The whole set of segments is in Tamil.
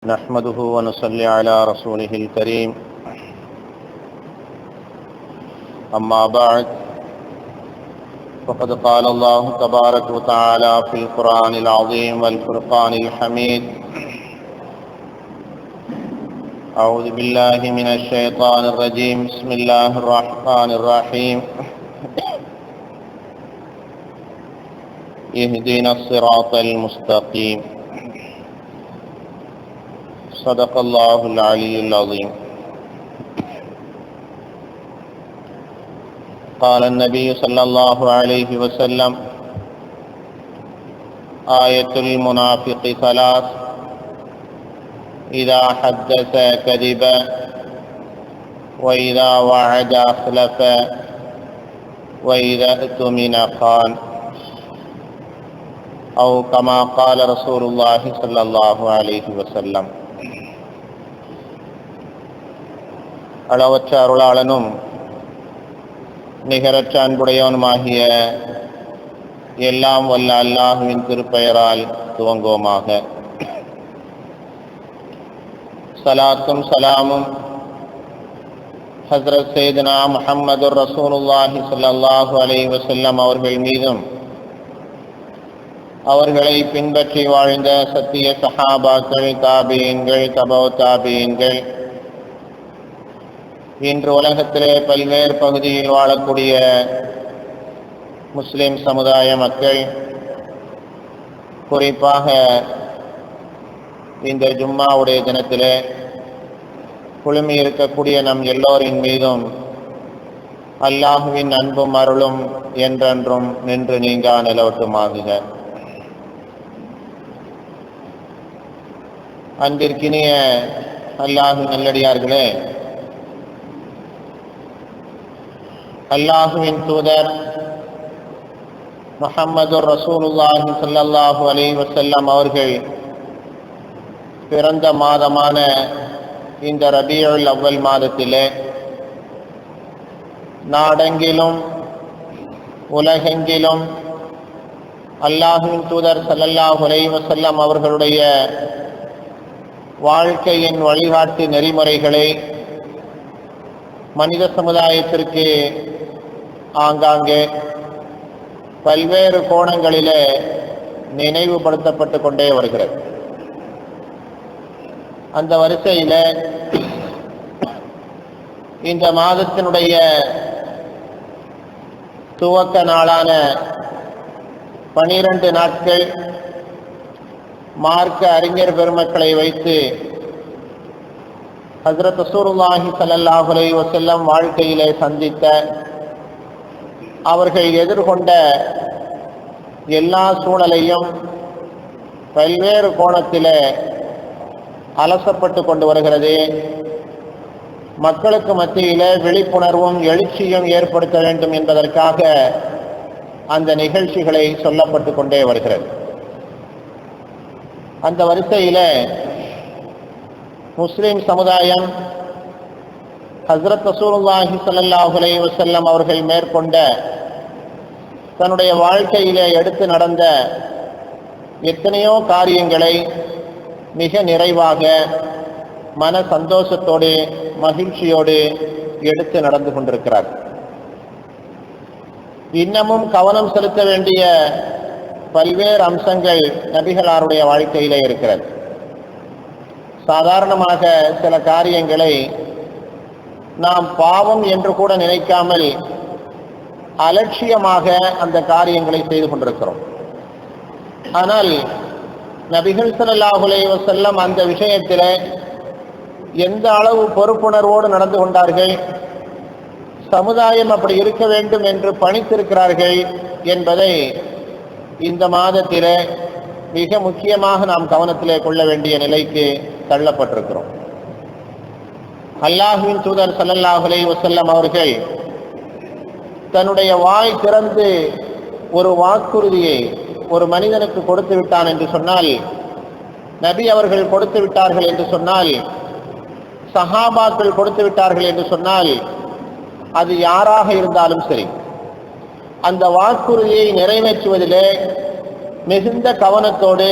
نحمده ونصلي على رسوله الكريم أما بعد فقد قال الله تبارك وتعالى في القرآن العظيم والفرقان الحميد أعوذ بالله من الشيطان الرجيم بسم الله الرحمن الرحيم اهدنا الصراط المستقيم صدق الله العلي العظيم. قال النبي صلى الله عليه وسلم آية المنافق ثلاث: إذا حدث كذب وإذا وعد أخلف وإذا اؤتمن خان، أو كما قال رسول الله صلى الله عليه وسلم. அளவற்ற அருளாளனும் நிகரற்ற அன்புடையவனுமாகிய எல்லாம் வல்ல அல்லாஹுவின் திருப்பெயரால் துவங்குவோமாக. சலாத்தும் சலாமும் ஹஸ்ரத் சையதுனா முஹம்மது ரசூலுல்லாஹி ஸல்லல்லாஹு அலைஹி வஸல்லம் அவர்கள் மீதும், அவர்களை பின்பற்றி வாழ்ந்த சத்திய சஹாபாக்கள், தாபீன்கள், தபௌ தாபீன்கள், இன்று உலகத்திலே பல்வேறு பகுதியில் வாழக்கூடிய முஸ்லிம் சமுதாய மக்கள், குறிப்பாக இந்த ஜும்மாவுடைய தினத்திலே குழுமி இருக்கக்கூடிய நம் எல்லோரின் மீதும் அல்லாஹுவின் அன்பும் அருளும் என்றென்றும் நின்று நீங்கா நிலவட்டுமாகுக. அன்பிற்கினிய அல்லாஹு நல்லடியார்களே, அல்லாஹுவின் தூதர் முஹம்மது ரசூலுல்லாஹி ஸல்லல்லாஹு அலைஹி வஸல்லம் அவர்கள் பிறந்த மாதமான இந்த ரபீஉல் அவ்வல் மாதத்திலே நாடெங்கிலும் உலகெங்கிலும் அல்லாஹுவின் தூதர் ஸல்லல்லாஹு அலைஹி வஸல்லம் அவர்களுடைய வாழ்க்கையின் வழிகாட்டு நெறிமுறைகளை மனித சமுதாயத்திற்கு ஆங்காங்கே பல்வேறு கோணங்களிலே நினைவுபடுத்தப்பட்டு கொண்டே வருகிறது. அந்த வரிசையில் இந்த மாதத்தினுடைய துவக்க நாளான 12 நாட்கள் மார்க்க அறிஞர் பெருமக்களை வைத்து ஹஸ்ரத் ரசூலுல்லாஹி ஸல்லல்லாஹு அலைஹி வஸல்லம் வாழ்க்கையிலே சந்தித்த, அவர்கள் எதிர்கொண்ட எல்லா சூழலையும் பல்வேறு கோணத்திலே அலசப்பட்டு கொண்டு வருகிறது. மக்களுக்கு மத்தியிலே விழிப்புணர்வும் எழுச்சியும் ஏற்படுத்த வேண்டும் என்பதற்காக அந்த நிகழ்ச்சிகளை சொல்லப்பட்டு கொண்டே வருகிறது. அந்த வரிசையிலே முஸ்லிம் சமுதாயம் ஹஸ்ரத் ரசூலுல்லாஹி ஸல்லல்லாஹு அலைஹி வஸல்லம் அவர்கள் மேற்கொண்ட தன்னுடைய வாழ்க்கையிலே எடுத்து நடந்த எத்தனையோ காரியங்களை மிக நிறைவாக மன சந்தோஷத்தோடு மகிழ்ச்சியோடு எடுத்து நடந்து கொண்டிருக்கிறார். இன்னமும் கவனம் செலுத்த வேண்டிய பல்வேறு அம்சங்கள் நபிகளாருடைய வாழ்க்கையிலே இருக்கிறது. சாதாரணமாக சில காரியங்களை நாம் பாவம் என்று கூட நினைக்காமல் அலட்சியமாக அந்த காரியங்களை செய்து கொண்டிருக்கிறோம். ஆனால் நபிகள் ஸல்லல்லாஹு அலைஹி வஸல்லம் அந்த விஷயத்தில் எந்த அளவு பொறுப்புணர்வோடு நடந்து கொண்டார்கள், சமுதாயம் அப்படி இருக்க வேண்டும் என்று பணித்திருக்கிறார்கள் என்பதை இந்த மாதத்திலே மிக முக்கியமாக நாம் கவனத்திலே கொள்ள வேண்டிய நிலைக்கு தள்ளப்பட்டிருக்கிறோம். அல்லாஹ்வின் தூதர் ஸல்லல்லாஹு அலைஹி வஸல்லம் அவர்கள் தன்னுடைய வாய் திறந்து ஒரு வாக்குறுதியை ஒரு மனிதனுக்கு கொடுத்து விட்டான் என்று சொன்னால், நபி அவர்கள் கொடுத்து விட்டார்கள் என்று சொன்னால், சஹாபாக்கள் கொடுத்து விட்டார்கள் என்று சொன்னால், அது யாராக இருந்தாலும் சரி, அந்த வாக்குறுதியை நிறைவேற்றுவதிலே மிகுந்த கவனத்தோடு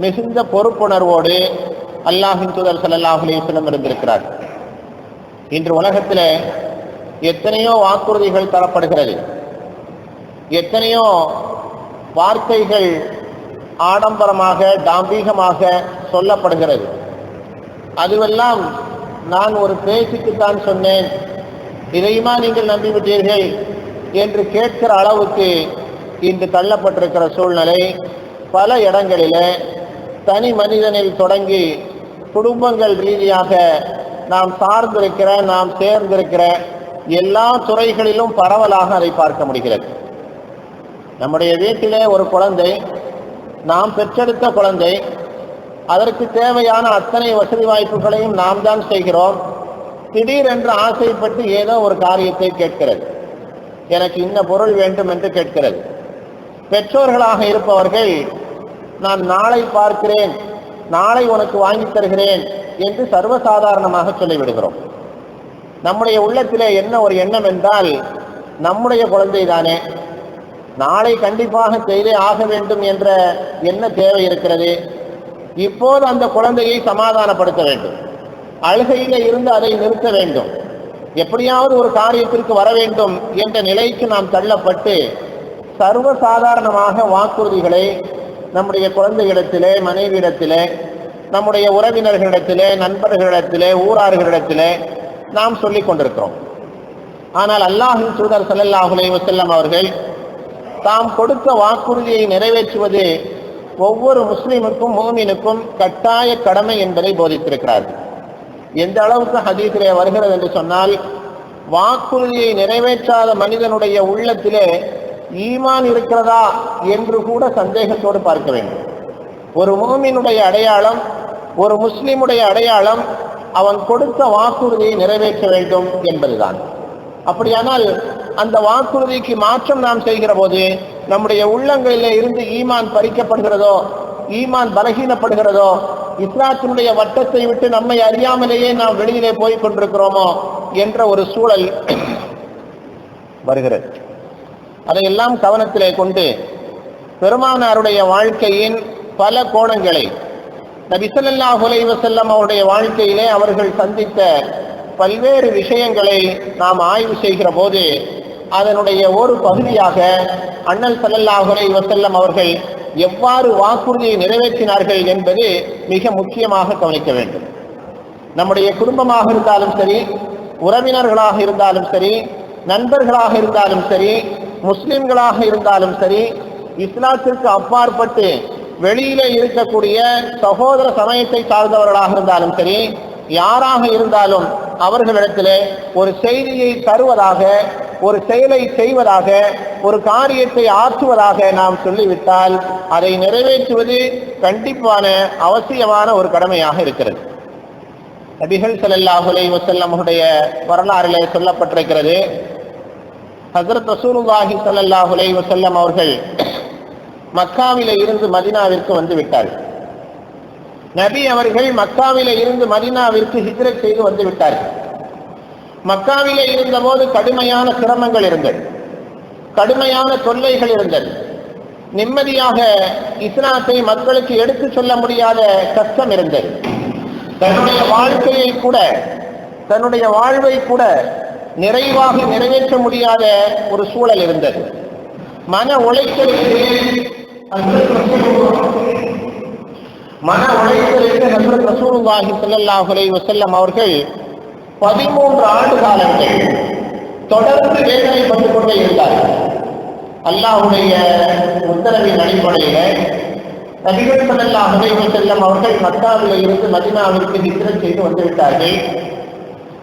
மிகுந்த பொறுப்புணர்வோடு அல்லாஹ்வின் தூதர் ஸல்லல்லாஹு அலைஹி வஸல்லம் இருந்திருக்கிறார். இன்று உலகத்தில் எத்தனையோ வாக்குறுதிகள் தரப்படுகிறது, எத்தனையோ வார்த்தைகள் ஆடம்பரமாக டாம்பீகமாக சொல்லப்படுகிறது. அதுவெல்லாம் நான் ஒரு பேச்சுக்குத்தான் சொன்னேன், இதையுமா நீங்கள் நம்பிவிட்டீர்கள் என்று கேட்கிற அளவுக்கு இன்று தள்ளப்பட்டிருக்கிற சூழ்நிலை பல இடங்களிலே தனி மனிதனில் தொடங்கி குடும்பங்கள் ரீதியாக நாம் சார்ந்திருக்கிற, நாம் சேர்ந்திருக்கிற எல்லா துறைகளிலும் பரவலாக அதை பார்க்க முடிகிறது. நம்முடைய வீட்டிலே ஒரு குழந்தை, நாம் பெற்றெடுத்த குழந்தை, அதற்கு தேவையான அத்தனை வசதி வாய்ப்புகளையும் நாம் தான் செய்கிறோம். திடீரென்று ஆசைப்பட்டு ஏதோ ஒரு காரியத்தை கேட்கிறது, எனக்கு இன்ன பொருள் வேண்டும் என்று கேட்கிறது. பெற்றோர்களாக இருப்பவர்கள் நான் நாளை பார்க்கிறேன், நாளை உனக்கு வாங்கி தருகிறேன் என்று சர்வசாதாரணமாக சொல்லிவிடுகிறோம். நம்முடைய உள்ளத்திலே என்ன ஒரு எண்ணம் என்றால், நம்முடைய குழந்தை தானே, நாளை கண்டிப்பாக செய்தே ஆக வேண்டும் என்ற என்ன தேவை இருக்கிறது? இப்போது அந்த குழந்தையை சமாதானப்படுத்த வேண்டும், அழுகையில இருந்து அதை நிறுத்த வேண்டும், எப்படியாவது ஒரு காரியத்திற்கு வர வேண்டும் என்ற நிலைக்கு நாம் தள்ளப்பட்டு சர்வசாதாரணமாக வாக்குறுதிகளை நம்முடைய குழந்தைகளிடத்திலே, மனைவியிடத்திலே, நம்முடைய உறவினர்களிடத்திலே, நண்பர்களிடத்திலே, ஊரார்களிடத்திலே நாம் சொல்லிக் கொண்டிருக்கிறோம். ஆனால் அல்லாஹ்வின் தூதர் ஸல்லல்லாஹு அலைஹி வஸல்லம் அவர்கள் தாம் கொடுத்த வாக்குறுதியை நிறைவேற்றுவது ஒவ்வொரு முஸ்லிமுக்கும் மூமினுக்கும் கட்டாய கடமை என்பதை போதித்திருக்கிறார்கள். எந்த அளவுக்கு ஹதீஸிலே வருகிறது என்று சொன்னால், வாக்குறுதியை நிறைவேற்றாத மனிதனுடைய உள்ளத்திலே ஈமான் இருக்கிறதா என்று கூட சந்தேகத்தோடு பார்க்க வேண்டும். ஒரு மூமினுடைய அடையாளம், ஒரு முஸ்லிமுடைய அடையாளம் அவன் கொடுத்த வாக்குறுதியை நிறைவேற்ற வேண்டும் என்பதுதான். அப்படியானால் அந்த வாக்குறுதிக்கு மாற்றம் நாம் செய்கிற போது நம்முடைய உள்ளங்களில் இருந்து ஈமான் பறிக்கப்படுகிறதோ, ஈமான் பலகீனப்படுகிறதோ, இஸ்லாத்தினுடைய வட்டத்தை விட்டு நம்மை அறியாமலேயே நாம் வெளியிலே போய் கொண்டிருக்கிறோமோ என்ற ஒரு சூழல் வருகிறது. அதையெல்லாம் கவனத்திலே கொண்டு பெருமானாருடைய வாழ்க்கையின் பல கோணங்களை, நபி ஸல்லல்லாஹு அலைஹி வஸல்லம் அவருடைய வாழ்க்கையிலே அவர்கள் சந்தித்த பல்வேறு விஷயங்களை நாம் ஆய்வு செய்கிற போது அதனுடைய ஒரு பகுதியாக அண்ணல் ஸல்லல்லாஹு அலைஹி வஸல்லம் அவர்கள் எவ்வாறு வாக்குறுதியை நிறைவேற்றினார்கள் என்பது மிக முக்கியமாக கவனிக்க வேண்டும். நம்முடைய குடும்பமாக இருந்தாலும் சரி, உறவினர்களாக இருந்தாலும் சரி, நண்பர்களாக இருந்தாலும் சரி, முஸ்லிம்களாக இருந்தாலும் சரி, இஸ்லாத்திற்கு அப்பாற்பட்டு வெளியிலே இருக்கக்கூடிய சகோதர சமயத்தை சார்ந்தவர்களாக இருந்தாலும் சரி, யாராக இருந்தாலும் அவர்களிடத்திலே ஒரு செய்தியை தருவதாக, ஒரு செயலை செய்வதாக, ஒரு காரியத்தை ஆற்றுவதாக நாம் சொல்லிவிட்டால் அதை நிறைவேற்றுவது கண்டிப்பான அவசியமான ஒரு கடமையாக இருக்கிறது. நபிகள் ஸல்லல்லாஹு அலைஹி வஸல்லம் அவருடைய வரலாறிலே சொல்லப்பட்டிருக்கிறது, ஹஜ்ரத் ரசூலுல்லாஹி ஸல்லல்லாஹு அலைஹி வஸல்லம் அவர்கள் மக்காவிலே இருந்து மதீனாவிற்கு வந்து விட்டார்கள். நபி அவர்கள் மக்காவிலே இருந்து மதீனாவிற்கு ஹிஜ்ரத் செய்து வந்து விட்டார்கள். மக்காவிலே இருந்தபோது கடுமையான சிரமங்கள் இருந்தது, கடுமையான தொல்லைகள் இருந்தது. நிம்மதியாக இஸ்லாத்தை மக்களுக்கு எடுத்து சொல்ல முடியாத கஷ்டம் இருந்தது. தன்னுடைய வாழ்க்கையை கூட, தன்னுடைய வாழ்வை கூட நிறைவாக நிறைவேற்ற முடியாத ஒரு சூழல் இருந்தது. மன உளைச்சலுக்கு ஹஜ்ரத் ரசூலுல்லாஹி ஸல்லல்லாஹு அலைஹி வஸல்லம் அவர்கள் 13 ஆண்டு காலங்கள் தொடர்ந்து வேதனைப்பட்டுக் கொண்டே இருந்தார்கள். அல்லாஹ்வுடைய உத்தரவின் அடிப்படையில் நபிகள் ஸல்லல்லாஹு அலைஹி வஸல்லம் அவர்கள் மக்காவிலே இருந்து மதீனாவிற்கு ஹிஜ்ரத் செய்து வந்துவிட்டார்கள்.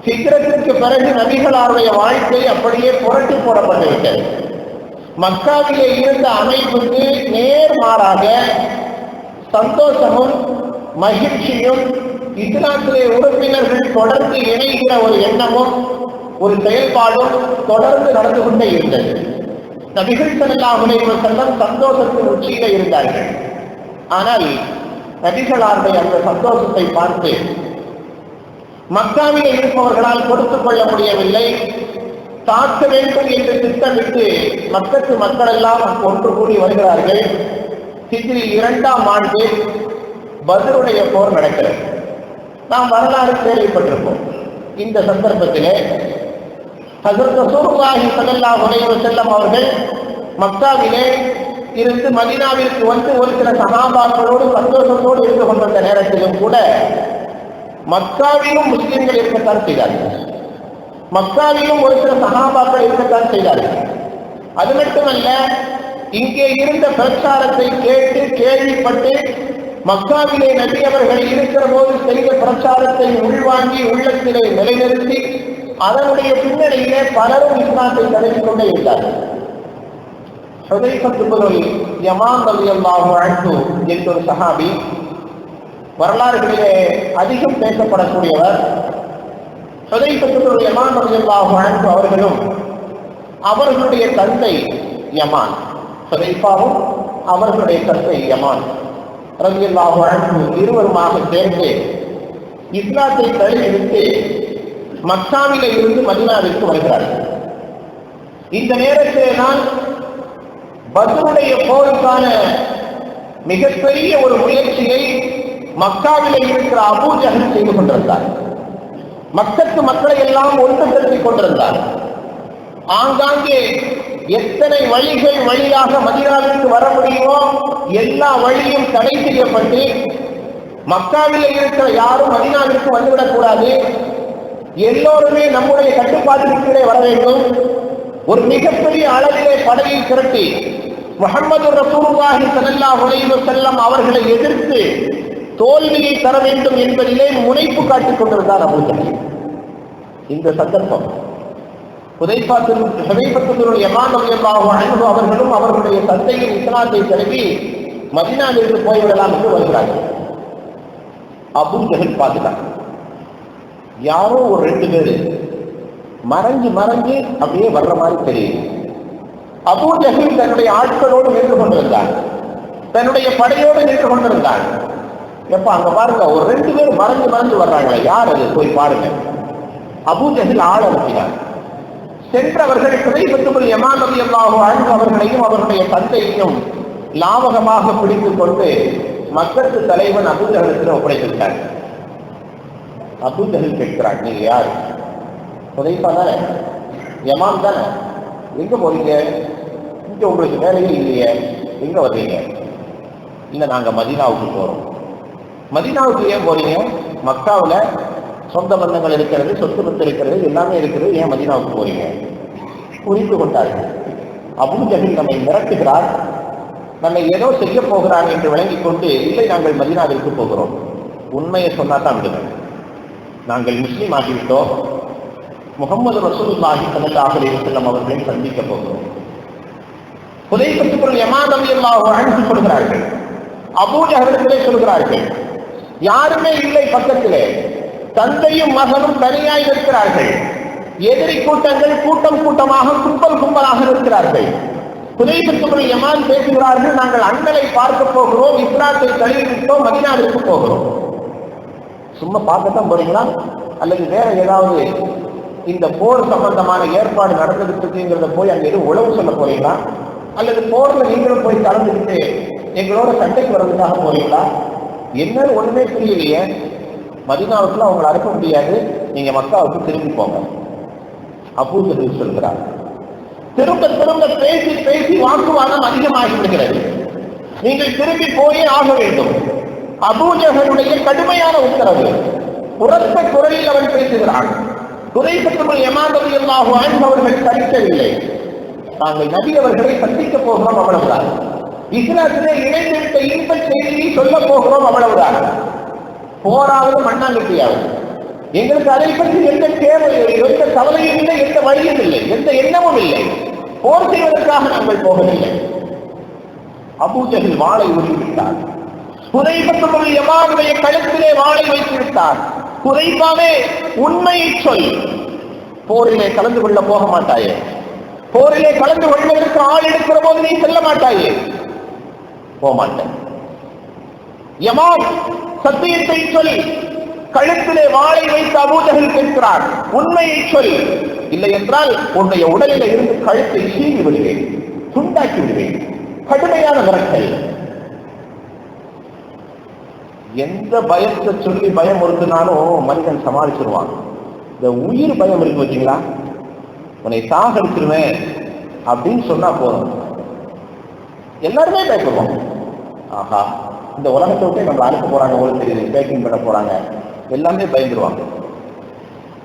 ஹிஜ்ரத்திற்கு பிறகு நபிகளாருடைய வாழ்க்கை அப்படியே புரட்டி போடப்பட்டுவிட்டது. மக்காவிலே இருந்த அமைப்புக்கு நேர்மாறாக சந்தோஷமும் மகிழ்ச்சியும், இஸ்லாத்திலே உறுப்பினர்கள் தொடர்ந்து இணைகிற ஒரு எண்ணமும் ஒரு செயல்பாடும் தொடர்ந்து நடந்து கொண்டே இருந்தது. நபிகள் ஸல்லல்லாஹு அலைஹி வஸல்லம் சந்தோஷத்தின் உச்சியில இருந்தார்கள். ஆனால் நபிகளாருடைய அந்த சந்தோஷத்தை பார்த்து மக்காவிலே இருப்பவர்களால் பொறுத்துக் கொள்ள முடியவில்லை. தாக்க வேண்டும் என்று திட்டமிட்டு மக்களுக்கு மக்கள் எல்லாம் ஒன்று கூடி வருகிறார்கள். ஹிஜ்ரி 2ஆம் ஆண்டு பத்ருடைய போர் நடக்கிறது. நாம் வரலாறு கேள்விப்பட்டிருப்போம். இந்த சந்தர்ப்பத்திலே ஹஸரத் ரசூலுல்லாஹி ஸல்லல்லாஹு அலைஹி வஸல்லம் அவர்கள் மக்காவிலே இருந்து மதீனாவிற்கு வந்து ஒரு சில சஹாபாக்களோடு சந்தோஷத்தோடு இருந்து கொண்டிருந்த நேரத்திலும் கூட மக்காவிலும் முஸ்லிம்கள் இருக்கத்தான் செய்தார்கள். மக்காவிலும் ஒரு சில சஹாபாக்கள் இருக்கத்தான் செய்தார்கள். அது மட்டுமல்ல, இங்கே இருந்த பிரச்சாரத்தை கேட்டு கேள்விப்பட்டு மக்காவிலே நபி அவர்கள் இருக்கிற போது செய்த பிரச்சாரத்தை உள்வாங்கி உள்ளத்திலே நிலைநிறுத்தி அதனுடைய பின்னணியிலே பலரும் இஸ்லாத்தை தழுவிக் கொண்டே இருந்தார்கள். ஹுதைஃபத்து இப்னு யமான் ரலியல்லாஹு அன்ஹு என்ற ஒரு சஹாபி வரலாறுகளிலே அதிகம் பேசப்படக்கூடியவர். ஹுதைஃபத்து இப்னு யமான் ரலியல்லாஹு அன்ஹு அவர்களும் அவர்களுடைய தந்தை யமான், ஹுதைஃபாவும் அவர்களுடைய தந்தை யமான் ரலியல்லாஹு அன்ஹு இருவருமாக சேர்ந்து இஸ்லாத்தை தழுவிவிட்டு மக்காவிலே இருந்து மதீனாவிற்கு வருகிறார்கள். இந்த நேரத்திலே தான் பத்ருடைய போருக்கான மிகப்பெரிய ஒரு முயற்சியை மக்காவிலே இருக்கிற அபூ ஜஹல் செய்து கொண்டிருந்தார். மக்கத்து மக்களை எல்லாம் ஒன்று திரட்டிக் கொண்டிருந்தார். ஆங்காங்கே எத்தனை வழிகள் வழியாக மதீனாவிற்கு வர முடியுமோ எல்லா வழியும் தடை செய்யப்பட்டு மக்காவிலே இருக்கிற யாரும் மதீனாவிற்கு வந்துவிடக் கூடாது, எல்லோருமே நம்முடைய கட்டுப்பாட்டிற்கே வர வேண்டும். ஒரு மிகப்பெரிய அளவிலே படையை திரட்டி முஹம்மது ரசூலுல்லாஹி ஸல்லல்லாஹு அலைஹி வஸல்லம் அவர்களை எதிர்த்து தோல்வியை தர வேண்டும் என்பதிலே முனைப்பு காட்டிக் கொண்டிருந்தார் அபூ ஜஹல். இந்த சந்தர்ப்பம் ஹுதைஃபத்து இப்னு யமான் ரலியல்லாஹு அன்ஹு அவர்களும் அவர்களுடைய தந்தையின் இஸ்லாத்தை தழுவி மதீனாவிற்கு போய்விடலாம் என்று வருகிறார்கள். அபூ ஜஹல் பார்த்துட்டாங்க, யாரோ ஒரு 2 பேர் மறைஞ்சு அப்படியே வர்ற மாதிரி தெரியும். அபூ ஜஹல் தன்னுடைய ஆட்களோடு நின்று கொண்டிருந்தார், தன்னுடைய படையோடு நின்று கொண்டிருந்தார். எப்ப அங்க பாருங்க, ஒரு 2 பேர் மறைஞ்சு வர்றாங்களே, யார் அது, போய் பாருங்க. அபூ ஜஹல் ஆள் அனுப்பினார். சென்றவர்கள் ஹுதைஃபத்து இப்னு யமான் ரலியல்லாஹு அன்ஹு அவர்களையும் அவர்களுடைய தந்தையையும் லாவகமாக பிடித்துக் கொண்டு மக்கத்து தலைவன் அபூ ஜஹலுக்கு ஒப்படைத்திருந்தார். அபூ ஜஹல் கேட்கிறார், நீங்க யாரு? ஹுதைஃபா தானே, யமான் தானே, எங்க போறீங்க? இங்க உங்களுக்கு வேலையே இல்லையே, எங்க வர்றீங்க? இல்ல, நாங்க மதீனாவுக்கு போறோம். மதீனாவுக்கு ஏன் போறீங்க? மக்காவுல சொந்த பந்தங்கள் இருக்கிறது, சொத்து பத்து இருக்கிறது, எல்லாமே இருக்கிறது, ஏன் மதீனாவுக்கு போறீங்க? புரிந்து கொண்டார்கள். அபூ ஜஹல் நம்மை மிரட்டுகிறார், நம்மை ஏதோ செய்ய போகிறார் என்று விளங்கிக் கொண்டு, இல்லை நாங்கள் மதீனாவிற்கு போகிறோம். உண்மையை சொன்னாதான் விடுங்க, நாங்கள் முஸ்லீம் ஆகிவிட்டோம், முஹம்மது ரசூலுல்லாஹி ஸல்லல்லாஹு அலைஹி வஸல்லம் அவர்களை சந்திக்க போகிறோம். ஹுதைஃபத்து இப்னு யமான் ரலியல்லாஹு அன்ஹு சொல்கிறார்கள், அபூ ஜஹலிடத்திலே சொல்கிறார்கள், யாருமே இல்லை பக்கத்திலே, தந்தையும் மகனும் தனியாய் இருக்கிறார்கள், எதிரி கூட்டங்கள் கூட்டம் கூட்டமாக கும்பலாக இருக்கிறார்கள். ஹுதைஃபத்து இப்னு யமான் பேசுகிறார்கள், நாங்கள் அண்ணலை பார்க்க போகிறோம், இஸ்லாத்தை தழுவிவிட்டோம், மதீனாவிற்கு போகிறோம். சும்மா பார்க்கத்தான் போறீங்களா, அல்லது வேற ஏதாவது இந்த போர் சம்பந்தமான ஏற்பாடு நடந்துகிட்டு போய் அங்க எதுவும் உளவு சொல்ல போறீங்களா, அல்லது போர்ல நீங்களும் போய் கலந்துக்கிட்டு எங்களோட சண்டைக்கு வர்றதுக்காக போறீங்களா? என்னன்னு ஒண்ணுமே புரியலையே. மதீனாவுக்குள்ள அவங்களை அனுப்ப முடியாது, நீங்க மக்காவுக்கு திரும்பி போங்க. அபூ ஜஹல் சொல்கிறார். திரும்ப பேசி வாக்குவாதம் அதிகமாகி விடுகிறது. நீங்கள் திரும்பி போயே ஆக வேண்டும். அபூ ஜஹலுடைய கடுமையான உத்தரவு. உரத்த குரலில் அவன் பேசுகிறான். ஹுதைஃபத்து இப்னு யமான் ரலியல்லாஹு அன்ஹு அவர்கள் தடுக்கவில்லை. நாங்கள் நபி அவர்களை சந்திக்க போகிறோம், அவ்வளவுதான். இஸ்லாத்திலே இணைந்துவிட்ட இன்ப செய்தியை சொல்ல போகிறோம், அவ்வளவுதான். போராவது மண்ணாங்கட்டியாவது. எங்களுக்கு அதை பற்றி எந்த தேவையும், எந்த கவலையும் இல்லை, எந்த வழியும் இல்லை, எந்த எண்ணமும் இல்லை. போர் செய்வதற்காக நாங்கள் போகவில்லை. அபூ ஜஹல் வாளை ஊற்றிவிட்டார். ஹுதைஃபத்து இப்னு யமானுடைய கழுத்திலே வாளை வைத்து விட்டார். ஹுதைஃபாவே, உண்மையை சொல், போரிலே கலந்து கொள்ள போக மாட்டாயே, போரிலே கலந்து கொள்வதற்கு ஆள் எடுக்கிற போது நீ செல்ல மாட்டாயே. போக மாட்டேன். யமான், சத்தியத்தை சொல். கழுத்திலே வாளை வைத்து அபூ ஜஹல் கேட்கிறார், உண்மையை சொல், இல்லை என்றால் உன்னுடைய உடலில் இருந்து கழுத்தை சீவி விடுவேன், துண்டாக்கி விடுவேன். கடுமையான மிரட்டல். எந்த பயத்தை சொல்லி பயம் இருக்குனாலும் மனிதன் சமாளிச்சிருவான். இந்த உயிர் பயம் இருக்கு வச்சுங்களா, உன்னை சாகடிச்சிருவேன் அப்படின்னு சொன்னா போதும், எல்லாருமே பயப்படுவோம். ஆஹா, இந்த உலகத்தை விட்டு நம்மளை அனுப்ப போறாங்க, உங்களுக்கு தெரியுது, பேக்கிங் பண்ண போறாங்க, எல்லாமே பயந்துருவாங்க.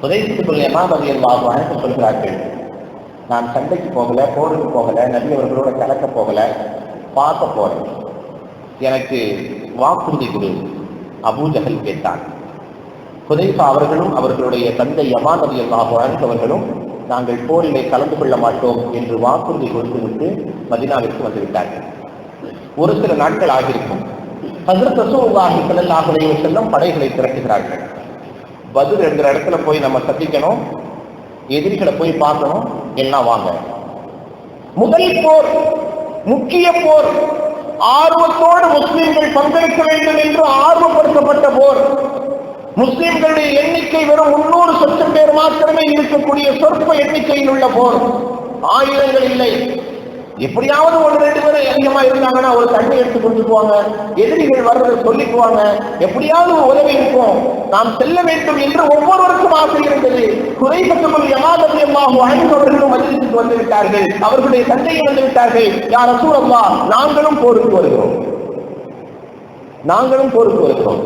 புதைத்துக்குரிய மாதவியல் அனைத்து சொல்கிறார்கள், நான் சண்டைக்கு போகல, போருக்கு போகல, நபி அவர்களோட கலக்க போகல, பார்க்க போறேன், எனக்கு வாக்குறுதி கொடு. அபூஜஹல் கேட்டான். ஹுதைஃபா அவர்களும் அவர்களுடைய தந்தை யமான் ரலியல்லாஹு அன்ஹு அவர்களும் நாங்கள் போரிலே கலந்து கொள்ள மாட்டோம் என்று வாக்குறுதி கொடுத்துவிட்டு மதீனாவிற்கு வந்துவிட்டார்கள். ஒரு சில நாட்கள் ஆகியிருக்கும். ஹஜ்ரத் ரசூலுல்லாஹி ஸல்லல்லாஹு அலைஹி வஸல்லம் படைகளை திரட்டுகிறார்கள். பத்ர் என்கிற இடத்துல போய் நம்ம சந்திக்கணும், எதிரிகளை போய் பார்க்கணும், எல்லாம் வாங்க. முதல் போர், முக்கிய போர், ஆர்வத்தோடு முஸ்லிம்கள் பங்கேற்க வேண்டும் என்று ஆர்வப்படுத்தப்பட்ட போர். முஸ்லிம்களுடைய எண்ணிக்கை வெறும் 300 பேர் மாத்திரமே இருக்கக்கூடிய சொற்ப எண்ணிக்கையில் உள்ள போர். ஆயுதங்கள் இல்லை. எப்படியாவது 1-2 பேர் அதிகமா இருந்தாங்கன்னா ஒரு தண்ணி எடுத்து கொண்டு போவாங்க, எதிரிகள் வர்றதை சொல்லிக்குவாங்க, எப்படியாவது உதவி இருக்கும், நாம் செல்ல வேண்டும் என்று ஒவ்வொருவருக்கும் ஆசை இருந்தது. குறைபத்துக்குள் யமாதவியல்லாஹு அன்ஹு அவர்களும் மஜ்லிஸுக்கு வந்து விட்டார்கள், அவர்களுடைய தந்தைகள் வந்து விட்டார்கள். யா ரசூலல்லாஹ், நாங்களும் போருக்கு வருகிறோம், நாங்களும் போருக்கு வருகிறோம்.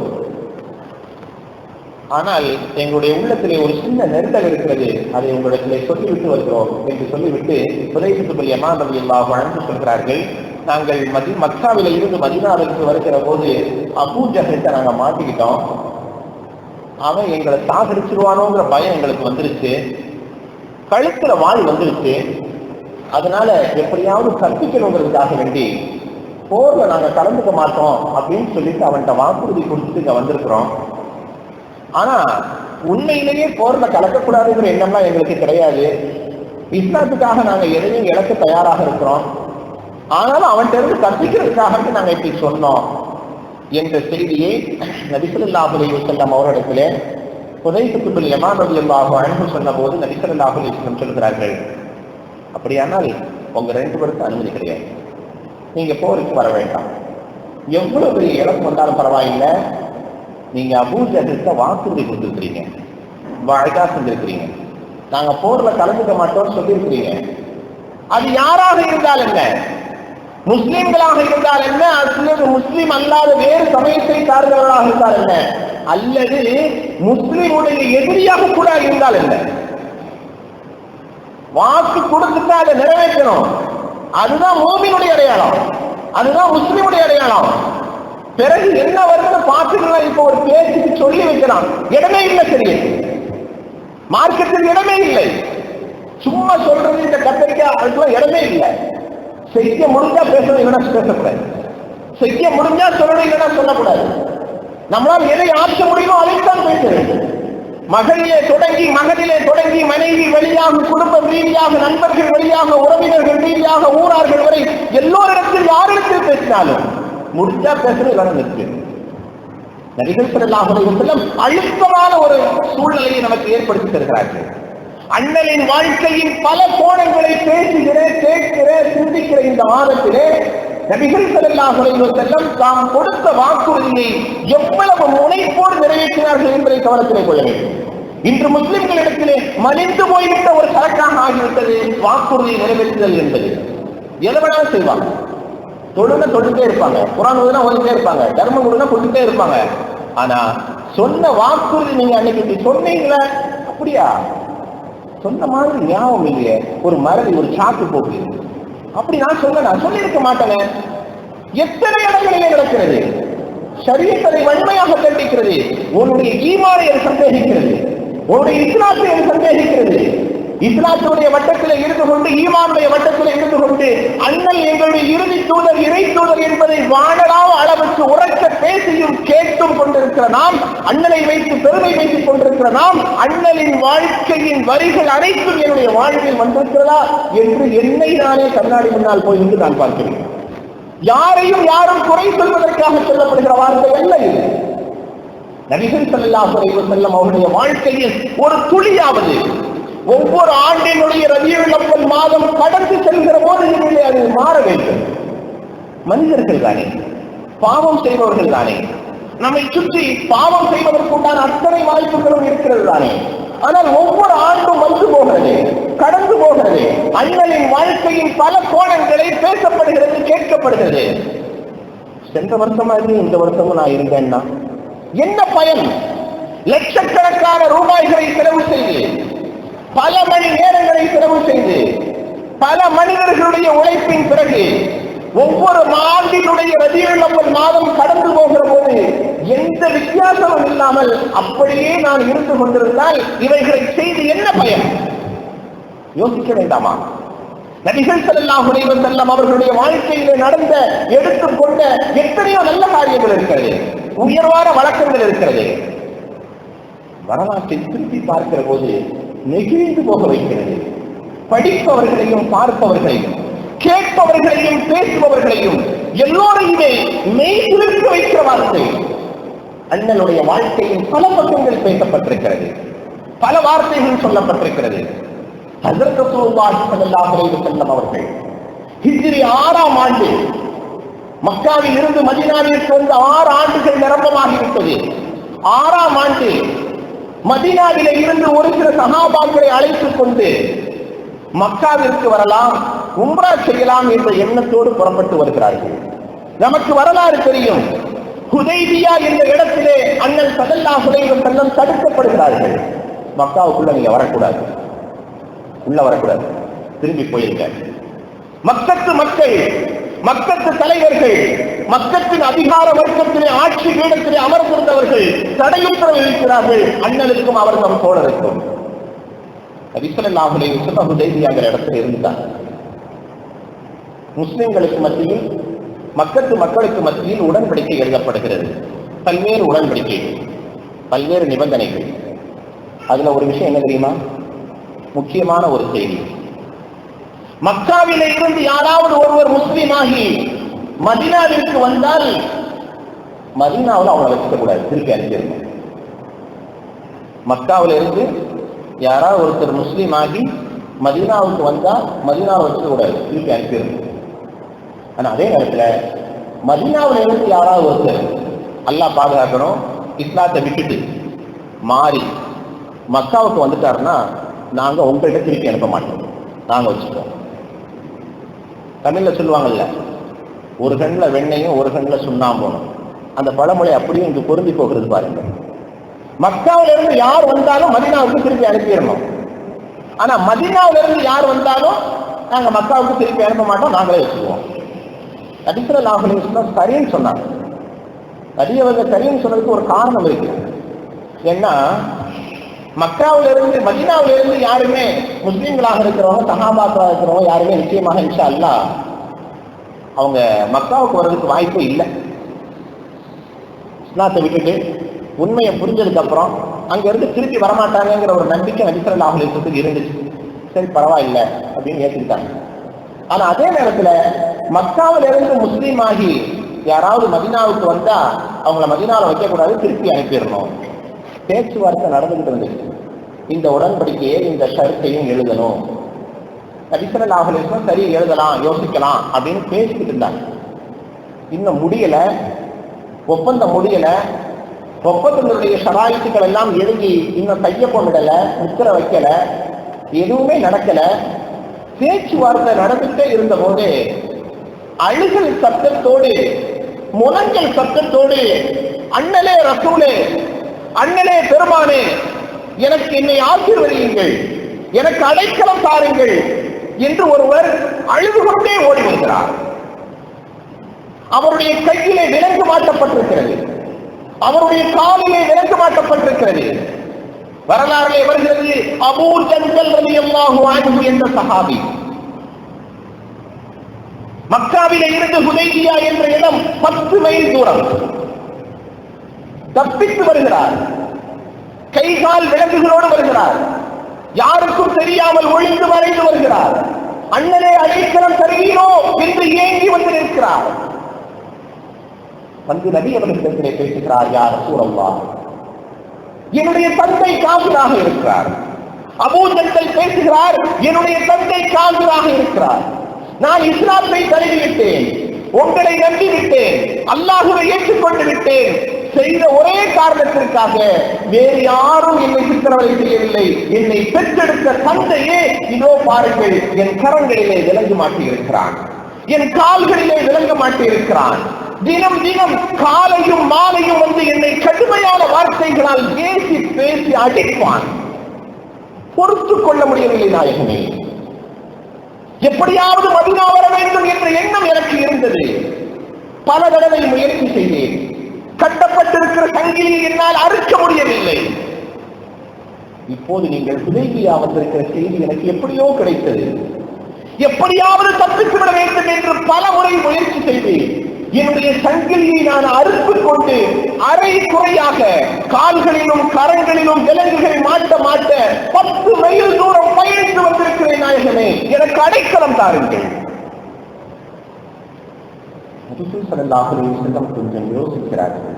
ஆனால் எங்களுடைய உள்ளத்திலே ஒரு சின்ன நெருடல் இருக்கிறது, அதை உங்களிடத்திலே சொல்லிவிட்டு வருகிறோம் என்று சொல்லிவிட்டு புதைத்துக்குள் யமான் ரலியல்லாஹு அன்ஹு சொல்கிறார்கள், நாங்கள் மக்காவில இருந்து மதீனாவிற்கு வருகிற போது அபூஜஹல்கிட்ட நாங்க மாட்டிக்கிட்டோம், அவன் எங்களை சாகடிச்சிருவானோங்கிற பயம் எங்களுக்கு வந்துருச்சு, கழுத்துல வாள் வந்துருச்சு, அதனால எப்படியாவது தப்பிக்கணுங்கிறதுக்காக வேண்டி போர்ல நாங்க கலந்துக்க மாட்டோம் அப்படின்னு சொல்லிட்டு அவன்கிட்ட வாக்குறுதி கொடுத்துட்டு இங்க வந்திருக்கிறோம். ஆனா உண்மையிலேயே போர்ல கலக்கக்கூடாதுங்கிற எண்ணம்லாம் எங்களுக்கு கிடையாது, இஸ்லாத்துக்காக நாங்க எதையும் இழக்க தயாராக இருக்கிறோம், ஆனாலும் அவன்கிட்ட இருந்து தப்பிக்கிறதுக்காக நாங்க இப்படி சொன்னோம் என்ற செய்தியை நபி ஸல்லல்லாஹு அலைஹி வஸல்லம் அவரிடத்திலே ஹுதைஃபத்துல் யமான் ரலியல்லாஹு அன்ஹு சொன்ன போது நபி ஸல்லல்லாஹு அலைஹி வஸல்லம் சொல்கிறார்கள், அப்படியானால் உங்க 2 பேருக்கு அனுமதி கிடையாது, நீங்க போருக்கு வர வேண்டாம், எவ்வளவு பெரிய இழப்பு வந்தாலும் பரவாயில்லை, நீங்க அபூஜஹல்கிட்ட வாக்குறுதி கொடுத்துருக்கிறீங்க, வாய்தா செஞ்சிருக்கிறீங்க, நாங்க போர்ல கலந்துக்க மாட்டோம்னு சொல்லியிருக்கிறீங்க, அது யாராக இருந்தால் என்ன, முஸ்லிம்களாக இருந்தால் என்ன, அல்லது முஸ்லிம் அல்லாத வேறு சமயத்தை சார்ந்தவர்களாக இருந்தால் என்ன, அல்லது முஸ்லிமுடைய எதிரியாக கூட இருந்தால் என்ன, வாக்கு கொடுத்துட்டா அதை நிறைவேற்றணும். அதுதான் மூமினுடைய அடையாளம், அதுதான் முஸ்லிமுடைய அடையாளம். பிறகு என்ன வருது பார்த்துக்கலாம். இப்ப ஒரு பேச்சுக்கு சொல்லி வைக்கலாம், இடமே இல்லை, சரி, மார்க்கெட்டில் இடமே இல்லை, சும்மா சொல்றது இந்த கத்தரிக்காய் அதுக்கெல்லாம் இடமே இல்லை. செய்ய முடிஞ்சா பேசணும், இல்லைன்னா பேசக்கூடாது, செய்ய முடிஞ்சா சொல்லணும், இல்லைன்னா சொல்லக்கூடாது. நம்மளால் எதை ஆற்ற முடியுமோ அதைத்தான் பேச வேண்டும். மகளிலே தொடங்கி மனைவி வழியாக, குடும்ப ரீதியாக, நண்பர்கள் வழியாக, உறவினர்கள் ரீதியாக, ஊரார்கள் வரை எல்லோரிடத்தில் யாரிடத்தில் பேசினாலும் முடிஞ்சா பேசுறது, இல்லைன்னா நிற்கு. நபிகள் ஸல்லல்லாஹு அலைஹி வஸல்லம் அழுத்தமான ஒரு சூழ்நிலையை நமக்கு ஏற்படுத்தி தருகிறார்கள். அண்ணலின் வாழ்க்கையின் பல கோணங்களை பேசுகிற, கேட்கிற, சிந்திக்கிற இந்த மாதத்திலே நபிகள் ஸல்லல்லாஹு அலைஹி வஸல்லம் தாம் கொடுத்த வாக்குறுதியை எவ்வளவு முனைப்போடு நிறைவேற்றினார்கள் என்பதை கவனத்திலே கொள்ள வேண்டும். இன்று முஸ்லிம்களிடத்திலே மலிந்து போய்விட்ட ஒரு சரக்காக ஆகிவிட்டது வாக்குறுதியை நிறைவேற்றுதல் என்பது. எதை வேணாலும் செய்வாங்க, தொழுட்டே இருப்பாங்க, குர்ஆன் ஓதுனா ஓதிட்டே இருப்பாங்க, தர்மம் கொடுனா கொடுத்துட்டே இருப்பாங்க. ஆனா சொன்ன வாக்குறுதி நீங்க அன்னைக்கு இப்படி சொன்னீங்களே, அப்படியா சொன்ன மாதிரி ஞாபகம் இல்லையே, ஒரு மறதி, ஒரு சாக்கு போக்கு, அப்படி நான் சொல்லியிருக்க மாட்டேன். எத்தனை இடங்களிலே நடக்கிறது. ஷரியத்தை வன்மையாக கண்டிக்கிறது, உன்னுடைய ஈமானை சந்தேகிக்கிறது, உன்னுடைய இஸ்லாத்தை சந்தேகிக்கிறது. இஸ்லாத்துடைய வட்டத்தில் இருந்து கொண்டு, ஈமானுடைய வட்டத்தில் இருந்து கொண்டு, அண்ணல் எங்களுடைய இறுதி தூதர், இறை தூதர் என்பதை வானளாவ அளவுக்கு உறக்க பேசியும் கேட்டும் கொண்டிருக்கிற நாம், அண்ணலை வைத்து பெருமை வைத்துக் கொண்டிருக்கிற நாம், அண்ணலின் வாழ்க்கையின் வரிகள் அனைத்தும் என்னுடைய வாழ்வில் வந்திருக்கிறதா என்று என்னை நானே கண்ணாடி முன்னால் போய் நின்று நான் பார்க்கிறேன். யாரையும் யாரும் குறை சொல்வதற்காக சொல்லப்படுகிற வார்த்தை அல்ல இது. நபிகள் ஸல்லல்லாஹு அலைஹி வஸல்லம் அவருடைய வாழ்க்கையில் ஒரு துளியாவது ஒவ்வொரு ஆண்டினுடைய ரபியுல் அவ்வல் மாதம் கடந்து செல்கிற போது அது மாற வேண்டும். மனிதர்கள் தானே, பாவம் செய்பவர்கள் தானே, நம்மை சுற்றி பாவம் செய்வதற்கு உண்டான அத்தனை வாய்ப்புகளும் இருக்கிறது தானே. ஆனால் ஒவ்வொரு ஆண்டும் வந்து போகிறது, கடந்து போகிறது. அண்ணனின் வாழ்க்கையின் பல கோணங்களை பேசப்படுகிறது, கேட்கப்படுகிறது. சென்ற வருஷமா இருந்து இந்த வருஷமும் நான் இருந்தேன்னா என்ன பயன்? லட்சக்கணக்கான ரூபாய்களை செலவு செய்து, பல மணி நேரங்களை செலவு செய்து, பல மனிதர்களுடைய உழைப்பின் பிறகு ஒவ்வொரு ஆண்டினுடைய ரபியுல் அவ்வல் மாதம் கடந்து போகிற போது எந்த வித்தியாசமும் இல்லாமல் அப்படியே நான் இருந்து கொண்டிருந்தால் இவைகளை செய்து என்ன பயன்? யோசிக்க வேண்டாமா? நபிகள் ஸல்லல்லாஹு அலைஹி வஸல்லம் அவர்களுடைய வாழ்க்கையிலே நடந்த எடுத்துக்கொண்ட எத்தனையோ நல்ல காரியங்கள் இருக்கிறது, உயர்வான வழக்கங்கள் இருக்கிறது. வரலாற்றை திருப்பி பார்க்கிற போது நெகிழ்ந்து போக வைக்கிறது. படிப்பவர்களையும் பார்ப்பவர்களையும் கேட்பவர்களையும் பேசுபவர்களையும் எல்லோரையுமே மெய்சிலிர்க்க வைக்கிற வார்த்தை. அண்ணனுடைய வாழ்க்கையின் பல பக்கங்கள் பேசப்பட்டிருக்கிறது, பல வார்த்தைகள் சொல்லப்பட்டிருக்கிறது. ஹஜ்ரத் ரசூலுல்லாஹி ஸல்லல்லாஹு அலைஹி வஸல்லம் அவர்கள் ஹிஜ்ரி 6ஆம் ஆண்டு மக்காவில் இருந்து மதீனாவிற்கு வந்து 6 ஆண்டுகள் நிரம்பமாகிவிட்டது. 6ஆம் ஆண்டு மதீனாவிலே இருந்து ஒரு சில சஹாபாக்களை அழைத்துக் கொண்டு மக்காவிற்கு வரலாம், உம்ரா செய்யலாம் என்ற எண்ணத்தோடு புறப்பட்டு வருகிறார்கள். நமக்கு வரலாறு தெரியும். ஹுதைபியா என்ற இடத்திலே அண்ணன் ஸல்லல்லாஹு அலைஹி வஸல்லம் தடுக்கப்படுகிறார்கள். மக்காவுக்குள்ள நீங்க வரக்கூடாது, உள்ள வரக்கூடாது, திரும்பி போயிருங்க. மக்கத்து மக்கள், மக்கத்து தலைவர்கள், மக்கத்தின் அதிகார வர்க்கத்திலே ஆட்சி பீடத்திலே அமர்ந்திருந்தவர்கள் தடையுத்தரவு இருக்கிறார்கள் அண்ணனுக்கும் அவர் தம் தோழருக்கும். நபி ஸல்லல்லாஹு அலைஹி வஸல்லம் ஹுதைபியாங்கிற இடத்துல இருந்தார். முஸ்லிம்களுக்கு மத்தியில், மக்கத்து மக்களுக்கு மத்தியில் உடன்படிக்கை எழுதப்படுகிறது. பல்வேறு உடன்படிக்கைகள், பல்வேறு நிபந்தனைகள். அதுல ஒரு விஷயம் என்ன தெரியுமா? முக்கியமான ஒரு செய்தி. மக்காவிலே இருந்து யாராவது ஒருவர் முஸ்லீம் ஆகி மதீனாவிற்கு வந்தால் மதீனாவில் அவங்களை வச்சுக்க கூடாது, திருப்பி அனுப்பியிருந்தோம். மக்காவில இருந்து யாராவது ஒருத்தர் முஸ்லீம் ஆகி மதீனாவுக்கு வந்தா மதீனாவை வச்சுக்க கூடாது, திருப்பி அனுப்பியிருந்தோம். ஆனா அதே நேரத்துல மதீனாவில இருந்து யாராவது ஒருத்தர், அல்லாஹ் பாதுகாக்கணும், இஸ்லாத்தை விட்டுட்டு மாறி மக்காவுக்கு வந்துட்டாருன்னா நாங்க உங்கள்கிட்ட திருப்பி அனுப்ப மாட்டோம், நாங்க வச்சுக்கோம். தமிழ்ல சொல்லுவாங்கல்ல, ஒரு கண்ணில் வெண்ணையும் ஒரு கண்ணில் சுண்ணாம்பும். அந்த பழமொழி அப்படியே இங்கு பொருந்தி போகிறது பாருங்க. மக்காவில இருந்து யார் வந்தாலும் மதீனாவுக்கு திருப்பி அனுப்பிடணும். ஆனா மதீனாவில இருந்து யார் வந்தாலும் நாங்க மக்காவுக்கு திருப்பி அனுப்ப மாட்டோம், நாங்களே வச்சுக்குவோம். நபி ஸல்லல்லாஹு அலைஹி வஸல்லம் சரின்னு சொன்னாங்க. நபியவங்க சரின்னு சொன்னதுக்கு ஒரு காரணம் இருக்கு. ஏன்னா மக்காவில இருந்து மதீனாவில இருந்து யாருமே முஸ்லீம்களாக இருக்கிறவங்க, சஹாபாக்களாக இருக்கிறவங்க யாருமே நிச்சயமாக இன்ஷா அல்லாஹ் அவங்க மக்காவுக்கு வர்றதுக்கு வாய்ப்பு இல்லை. இஸ்லாத்தை விட்டுட்டு உண்மையை புரிஞ்சதுக்கு அப்புறம் அங்க இருந்து திருப்பி வரமாட்டாங்கிற ஒரு நம்பிக்கை நபி ஸல்லல்லாஹு அலைஹி வஸல்லம் இருந்துச்சு. சரி பரவாயில்லை அப்படின்னு ஏற்றுக்கிட்டாங்க. ஆனா அதே நேரத்துல மக்காவில இருந்து முஸ்லீம் ஆகி யாராவது மதீனாவுக்கு வந்தா அவங்கள மதீனாவில் வைக்கக்கூடாது, திருப்பி அனுப்பிடணும். பேச்சுவார்த்தை நடந்துகிட்டு இருந்துச்சு. இந்த உடன்படிக்கையை, இந்த ஷர்த்தையும் எழுதணும். நபி ஸல்லல்லாஹு அலைஹி வஸல்லம் சரி எழுதலாம், யோசிக்கலாம் அப்படின்னு பேசிக்கிட்டு இருந்தாங்க. இன்னும் முடியல, ஒப்பந்தம் முடியல. ஒப்பந்தங்களுடைய ஷராயித்துக்கள் எல்லாம் எழுதி இன்னும் கையொப்பமிடல, முத்திரை வைக்கல, எதுவுமே நடக்கல. பேச்சுவார்த்தை நடந்துட்டே இருந்த போது அழுகல் சத்தத்தோடு, முழங்கல் சத்தத்தோடு, அண்ணலே ரசூலே, அண்ணலே பெருமானே, எனக்கு என்னை ஆசீர்வதியுங்கள், எனக்கு அடைக்கலம் தாருங்கள் என்று ஒருவர் அழுது கொண்டே ஓடி வருகிறார். அவருடைய கையிலே விலங்கு மாட்டப்பட்டிருக்கிறது, அவருடைய காலிலே விலங்கு மாட்டப்பட்டிருக்கிறது. வரலாறுலே வருகிறது, அபூ ஜந்தல் ரலியல்லாஹு அன்ஹு என்ற சஹாபி மக்காவிலே இருந்து ஹுதைபியா என்ற இடம் 10 மைல் தூரம் தப்பித்து வருகிறார். கைகால் விலங்குகளோடு வருகிறார். யாருக்கும் தெரியாமல் ஒளிந்து மறைந்து வருகிறார். அண்ணனே அடைக்கலம் தருவீரோ என்று ஏங்கி வந்து நிற்கிறார். வந்து நபி அவர்களிடத்திலே பேசுகிறார், யா ரசூலல்லாஹ், என்னுடைய தந்தை காபிராக இருக்கிறார். அபூ ஜந்தல் பேசுகிறார், என்னுடைய தந்தை காபிராக இருக்கிறார். நான் இஸ்லாத்தை தழுவிவிட்டேன், உங்களை நம்பிவிட்டேன், அல்லாஹுவை ஏற்றுக்கொண்டு விட்டேன். செய்த ஒரே காரணத்திற்காக. வேறு யாரும் என்னை சித்திரவதை செய்யவில்லை. என்னை பெற்றெடுத்த தந்தையே இதோ பாருங்கள், என் கரங்களிலே விளங்க மாட்டியிருக்கிறான், என் கால்களிலே விளங்க மாட்டியிருக்கிறான். தினம் தினம் காலையும் மாலையும் வந்து என்னை கடுமையான வார்த்தைகளால் பேசி பேசி அடிப்பான். பொறுத்துக் கொள்ள முடியவில்லை நாயகமே. எப்படியாவது மதீனா வர வேண்டும் என்ற எண்ணம் எனக்கு இருந்தது. பல தடவை முயற்சி செய்தேன். கட்டப்பட்டிருக்கிற சங்கிலியை என்னால் அறுக்க முடியவில்லை. இப்போது நீங்கள் ஹுதைபியா வந்திருக்கிற செய்தி எனக்கு எப்படியோ கிடைத்தது. எப்படியாவது தப்பித்துவிட வேண்டும் என்று பல முறை முயற்சி செய்தேன். என்னுடைய சங்கிலியை நான் அறுத்துக் கொண்டு அரை குறையாக கால்களிலும் கரங்களிலும் விலங்குகள் மாட்ட மாட்ட 10 மைல் தூரம் பயணித்து வந்திருக்கிறேன் நாயகமே, எனக்கு அடைக்கலம் தாருங்கள். கொஞ்சம் யோசிக்கிறார்கள்.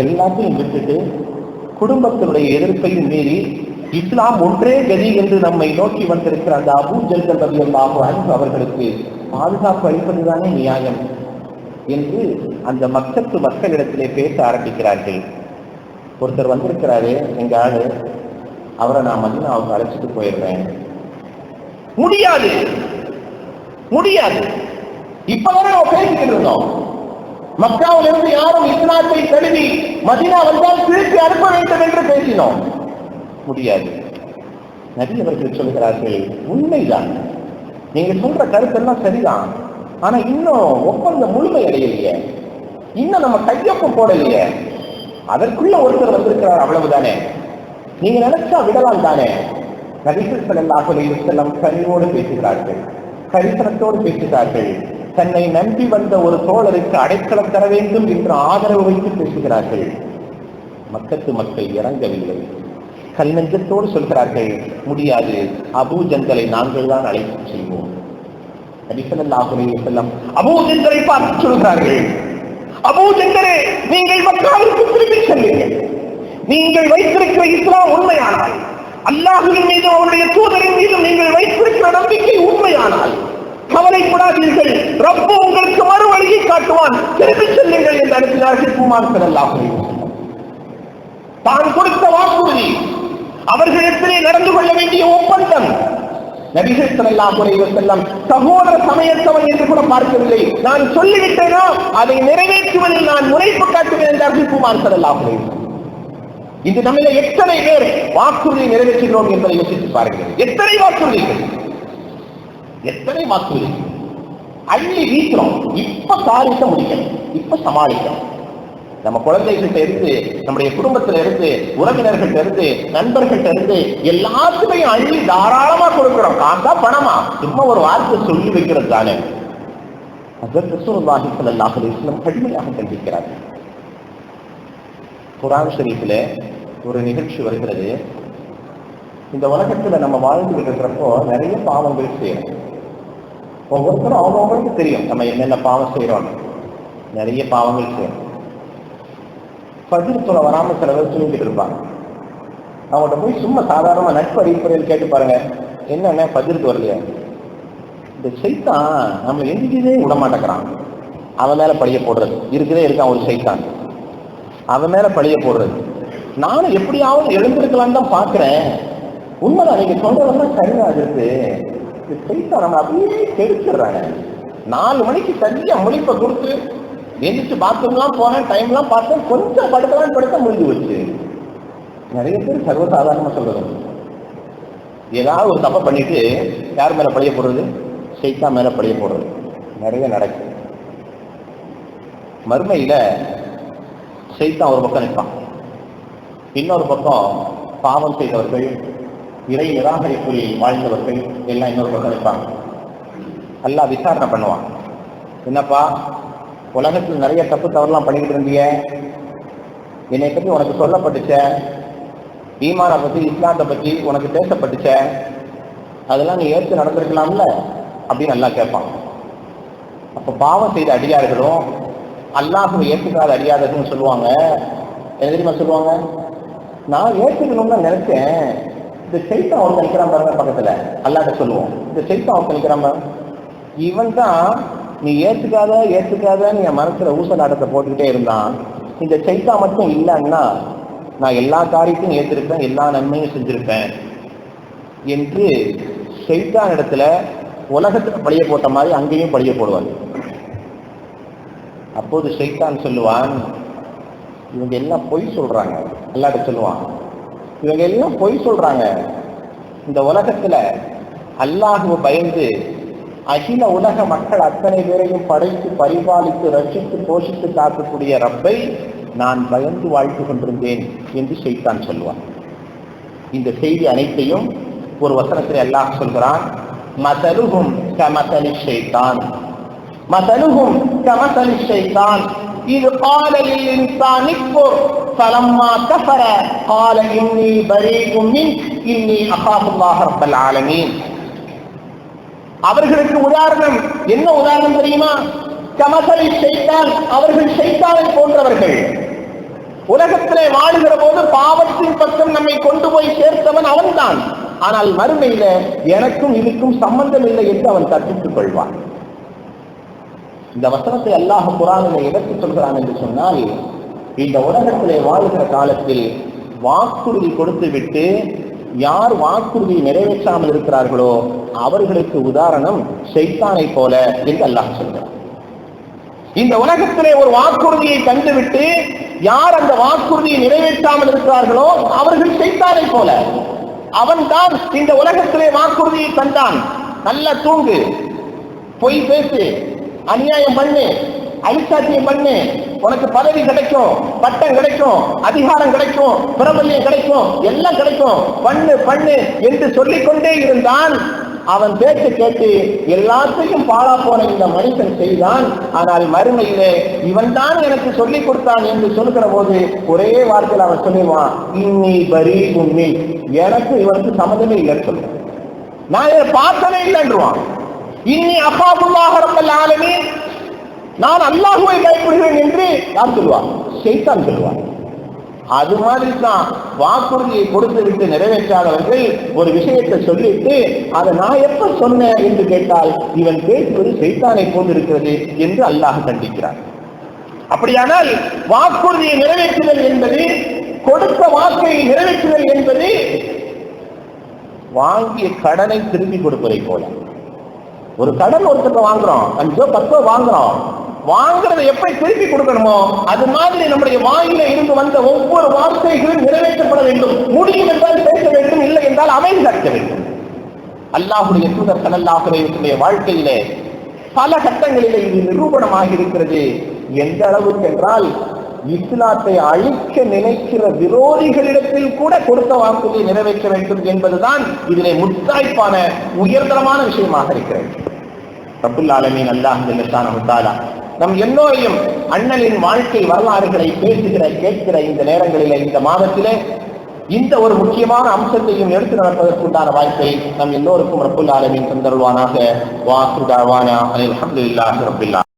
எல்லாத்தையும் விட்டுட்டு குடும்பத்தினுடைய எதிர்ப்பையும் மீறி இஸ்லாம் ஒன்றே கதி என்று நம்மை நோக்கி வந்திருக்கிற அந்த அபூ ஜஹல் ரலியல்லாஹு அன்ஹு அவர்களுக்கு பாதுகாப்பு அளிப்பதுதானே நியாயம் என்று அந்த மக்களிடத்திலே பேச ஆரம்பிக்கிறார்கள். ஒருத்தர் வந்திருக்கிறாரு, எங்க ஆளு, அவரை நான் மதீனாவுக்கு அழைச்சிட்டு போயிடுறேன். முடியாது முடியாது. இப்பதானே நம்ம பேசிக்கிட்டு இருந்தோம். மக்காவிலிருந்து யாரும் இஸ்லாத்தை தழுவி மதீனா வந்தால் திருப்பி அனுப்ப வேண்டும் என்று பேசினோம். முடியாது. நபி அவர்கள் சொல்கிறார்கள், உண்மைதான், நீங்க சொல்ற கருத்தெல்லாம் சரிதான், ஆனா இன்னும் ஒப்பந்தம் முழுமை அடையலையே, இன்னும் நம்ம கையொப்பம் போடலையே. அதற்குள்ள ஒருத்தர் வந்திருக்கிறார், அவ்வளவுதானே, நீங்க நினைச்சா விடலாம் தானே. நபிகள் ஸல்லல்லாஹு அலைஹி வஸல்லம் கனிவோடு பேசுகிறார்கள், கரிசனத்தோடு பேசுகிறார்கள். தன்னை நம்பி வந்த ஒரு தோழருக்கு அடைக்கலம் தர வேண்டும் என்று ஆதரவு வைத்து பேசுகிறார்கள். மக்கள் இறங்கவில்லை. கல் நெஞ்சத்தோடு சொல்கிறார்கள், முடியாது, அபூ ஜஹலை நாங்கள் தான் அழைத்து செய்வோம். நபி ஸல்லல்லாஹு அலைஹி வஸல்லம் அபூ ஜஹலை பார்த்து சொல்கிறார்கள், அபூ ஜஹலே, நீங்கள் மக்காவுக்கு திரும்பி செல்லுங்கள். நீங்கள் வைத்திருக்கிற இஸ்லாம் உண்மையானால், அல்லாஹ்வின் மீதும் அவருடைய தூதரின் மீதும் நீங்கள் வைத்திருக்கிற நம்பிக்கை உண்மையானால் கவலைப்படாதீர்கள், ரப்பு உங்களுக்கு மறு வழியை காட்டுவான், திரும்பி செல்லுங்கள் என்று அனுப்பினார்கள். பூமான் ஸல்லல்லாஹு அலைஹி வஸல்லம் தான் கொடுத்த வாக்குறுதி, அவர்களிடத்திலே நடந்து கொள்ள வேண்டிய ஒப்பந்தம். நபிகள் ஸல்லல்லாஹு அலைஹி வஸல்லம் சகோதர சமயத்தவன் என்று கூட பார்க்கவில்லை. நான் சொல்லிவிட்டேனோ அதை நிறைவேற்றுவதில் நான் முனைப்பு காட்டுவேன் என்றார்கள் பூமான் ஸல்லல்லாஹு அலைஹி வஸல்லம். இன்று நம்மில எத்தனை பேர் வாக்குறுதி நிறைவேற்றுகிறோம் என்பதை யோசித்து பாருங்கள். எத்தனை வாக்குறுதிகள் அள்ளி வீசுறோம். இப்ப சாதிக்க முடியும், இப்ப சமாளிக்கணும். நம்ம குழந்தைகிட்ட இருந்து, நம்முடைய குடும்பத்தில இருந்து, உறவினர்கள்ட்ட இருந்து, நண்பர்கள்ட்ட இருந்து எல்லாத்துமே அள்ளி தாராளமா கொடுக்கிறோம். காசா பணமா சும்மா ஒரு வார்த்தை சொல்லி வைக்கிறது தானே. ஹஜ்ரத் ரசூலுல்லாஹி ஸல்லல்லாஹு அலைஹி வஸல்லம் கடுமையாக கண்டிக்கிறார்கள். குர்ஆன் ஷரீஃபில ஒரு நிகழ்ச்சி வருகிறது. இந்த உலகத்துல நம்ம வாழ்ந்துகிட்டு இருக்கிறப்போ நிறைய பாவங்கள் செய்யறோம். ஒவ்வொருத்தரும் அவங்களுக்கு தெரியும் நம்ம என்னென்ன பாவம் செய்யறோம். நிறைய பாவங்கள் செய்யறோம். ஃபஜ்ர் தொலை வராம சில பேர் தூங்கிட்டு இருப்பாங்க. அவங்கள்ட்ட போய் சும்மா சாதாரணமா நட்பு அடிப்படையில் கேட்டு பாருங்க, என்னென்ன ஃபஜ்ருக்கு வரலையா? இந்த சைத்தான் நம்ம எந்திரிக்கவே விட மாட்டேங்கிறான். அவன் மேல பழிய போடுறது இருக்கான் ஒரு சைத்தான், அவன் மேல பழிய போடுறது. நானும் எப்படியாவது எழுந்திருக்கலாம் தான் பாக்குறேன். உண்மைதான், நீங்க சொல்றதெல்லாம் சரிதான் இருக்கு. இந்த சைத்தான் நம்ம அப்படியே கெடுத்துடுறாங்க. 4 மணிக்கு சரியா முழிப்பை கொடுத்து எந்திரிச்சு பாத்ரூம்லாம் போனேன், டைம்லாம் பார்த்தேன், கொஞ்சம் படுக்கலாம் படுத்த முடிஞ்சு வச்சு. நிறைய பேர் சர்வசாதாரணமா சொல்றது, ஏதாவது ஒரு தப்பை பண்ணிட்டு யார் மேல பழிய போடுறது? சைத்தான் மேல பழிய போடுறது நிறைய நடக்குது. மறுமையில சைத்தான் ஒரு பக்கம் நிற்பான், இன்னொரு பக்கம் பாவம் செய்தவர்கள், இறை நிராகரிப்பில் வாழ்ந்தவர்கள் எல்லாம் இன்னொரு பக்கம் நிற்பாங்க. எல்லாம் விசாரணை பண்ணுவான். என்னப்பா, உலகத்தில் நிறைய தப்பு தவறுலாம் பண்ணிக்கிட்டு இருந்திய, என்னை பற்றி உனக்கு சொல்லப்பட்டுச்ச, ஈமானை பற்றி இஸ்லாத்தை பற்றி உனக்கு பேசப்பட்டுச்ச, அதெல்லாம் நீ ஏற்று நடந்திருக்கலாம்ல அப்படின்னு நல்லா கேட்பான். அப்போ பாவம் செய்த அடியார்களும் அல்லாஹ்வை ஏற்றுக்காத அடியாததுன்னு சொல்லுவாங்க. என்ன தெரியுமா சொல்லுவாங்க? நான் ஏற்றுக்கணும்னு நினைச்சேன், இந்த சைத்தான் ஒருத்தன் நிற்கிறான் பாருங்க பக்கத்துல, அல்லாஹ்ட்ட சொல்லுவோம், இந்த சைத்தான் ஒருத்தன் நிற்கிறான் பாருங்க, இவன் தான் நீ ஏற்றுக்காத நீ என் மனசுல ஊசலாட்டத்தை போட்டுக்கிட்டே இருந்தான், இந்த சைத்தான் மட்டும் இல்லைன்னா நான் எல்லா காரியத்தையும் ஏற்றிருப்பேன், எல்லா நன்மையும் செஞ்சிருப்பேன் என்று சைத்தான் இடத்துல உலகத்துக்கு பழிய போட்ட மாதிரி அங்கேயும் பழிய போடுவாங்க. அப்போது சைத்தான் சொல்லுவான், இவங்க எல்லாம் பொய் சொல்றாங்க. அல்லாஹ் சொல்லுவான், இவங்க எல்லாம் பொய் சொல்றாங்க. இந்த உலகத்துல அல்லாஹ்வை பயந்து அகில உலக மக்கள் அத்தனை பேரையும் படைத்து பரிபாலித்து ரட்சித்து போஷித்து காக்கக்கூடிய ரப்பை நான் பயந்து வாழ்த்து கொண்டிருந்தேன் என்று சைத்தான் சொல்லுவான். இந்த செய்தி அனைத்தையும் ஒரு வசனத்தில் அல்லாஹ் சொல்கிறான், மதலுஹும் கமதலி ஷைத்தான், மதலுஹும் கமதலி ஷைத்தான் இது قال للإنسان اكفر فلما كفر قال إني بريء منك إني أخاف الله رب العالمين. அவர்களுக்கு உதாரணம் என்ன உதாரணம் தெரியுமா? கமதலி ஷைத்தான், அவர்கள் ஷைத்தானை போன்றவர்கள். உலகத்திலே வாழுகிற போது பாவத்தின் பக்கம் நம்மை கொண்டு போய் சேர்த்தவன் அவன்தான். ஆனால் மறுமையில எனக்கும் இதுக்கும் சம்பந்தம் இல்லை என்று அவன் தப்பித்துக் கொள்வான். இந்த வசனத்தை அல்லாஹ் குர்ஆனில் எடுத்து சொல்கிறான் என்று சொன்னால், இந்த உலகத்திலே வாழ்கிற காலத்தில் வாக்குறுதி கொடுத்து விட்டு யார் வாக்குறுதி நிறைவேற்றாமல் இருக்கிறார்களோ அவர்களுக்கு உதாரணம் ஷைத்தானை போல என்று அல்லாஹ் சொல்கிறார். இந்த உலகத்திலே ஒரு வாக்குறுதியை தந்துவிட்டு யார் அந்த வாக்குறுதியை நிறைவேற்றாமல் இருக்கிறார்களோ அவர்கள் ஷைத்தானை போல. அவன்தான் இந்த உலகத்திலே வாக்குறுதியை தந்தான். நல்லா தூங்கு, பொய் பேசு, அநியாயம் பண்ணு, அழிச்சாட்சியம் பண்ணு, உனக்கு பதவி கிடைக்கும், பட்டம் கிடைக்கும், அதிகாரம் கிடைக்கும், பிரபல்யம் கிடைக்கும், எல்லாம் கிடைக்கும், பண்ணு பண்ணு என்று சொல்லிக்கொண்டே இருந்தான். அவன் பேச்சு கேட்டு எல்லாத்தையும் பாழா போன இந்த மனிதன் செய்தான். ஆனால் மறுமையிலே இவன் தான் எனக்கு சொல்லிக் கொடுத்தான் என்று சொல்லுகிற போது ஒரே வார்த்தையில் அவன் சொல்லுவான், இன்னி பரி உண்மை, எனக்கு இவனுக்கு சம்மதமே இல்லைன்னு சொல்லுவான். நான் இதை பார்த்ததே இல்லைன்றுவான். இன்னி அகாஃபுல்லாஹ ரப்பல் ஆலமீன், நான் அல்லாஹ்வை பயப்படுகிறேன் என்று யார் சொல்லுவான்? ஷைத்தான் சொல்லுவான். அது மாதிரி தான் வாக்குறுதியை கொடுத்து விட்டு நிறைவேற்றாதவர்கள் ஒரு விஷயத்தை சொல்லிட்டு அதை நான் எப்ப சொன்னேன் என்று கேட்டால் இவன் பேசுவது ஷைத்தானை போன்றிருக்கிறது என்று அல்லாஹ் கண்டிக்கிறார். அப்படியானால் வாக்குறுதியை நிறைவேற்றுதல் என்பது, கொடுத்த வாக்கை நிறைவேற்றுதல் என்பது வாங்கிய கடனை திருப்பி கொடுப்பதை போல. ஒரு கடன் ஒருத்தர் வாங்குறோம், 5 10 வாங்குறோம், வாங்குறதை எப்படி திருப்பி கொடுக்கணுமோ அது மாதிரி நம்முடைய வாயில இருந்து வந்த ஒவ்வொரு வார்த்தைகளும் நிறைவேற்றப்பட வேண்டும். முடியும் என்றால் பேச வேண்டும், இல்லை என்றால் அமைதி காக்க வேண்டும். அல்லாஹ்வுடைய தூதர் ஸல்லல்லாஹு அலைஹி வஸல்லம் வாழ்க்கையிலே பல கட்டங்களிலே இது நிரூபணமாக இருக்கிறது. எந்த அளவுக்கு என்றால் இஸ்லாத்தை அழிக்க நினைக்கிற விரோதிகளிடத்தில் கூட கொடுத்த வாக்குறுதியை நிறைவேற்ற வேண்டும் என்பதுதான் இதிலே முத்தாய்ப்பான உயர்தரமான விஷயமாக இருக்கிறது. ரப்புல் ஆலமீன் அல்லாஹ் ஜல்லஷானஹு தஆலா நம் எல்லோரையும் அண்ணலின் வாழ்க்கை வரலாறுகளை பேசுகிற கேட்கிற இந்த நேரங்களிலே, இந்த மாதத்திலே இந்த ஒரு முக்கியமான அம்சத்தையும் எடுத்து நடப்பதற்குண்டான வாய்ப்பை நம் எல்லோருக்கும் ரப்புல் ஆலமீன் தந்தருள்வானாக. வாஹிரு தஅவானா அல்ஹம்துலில்லாஹி ரப்பில் ஆலமீன்.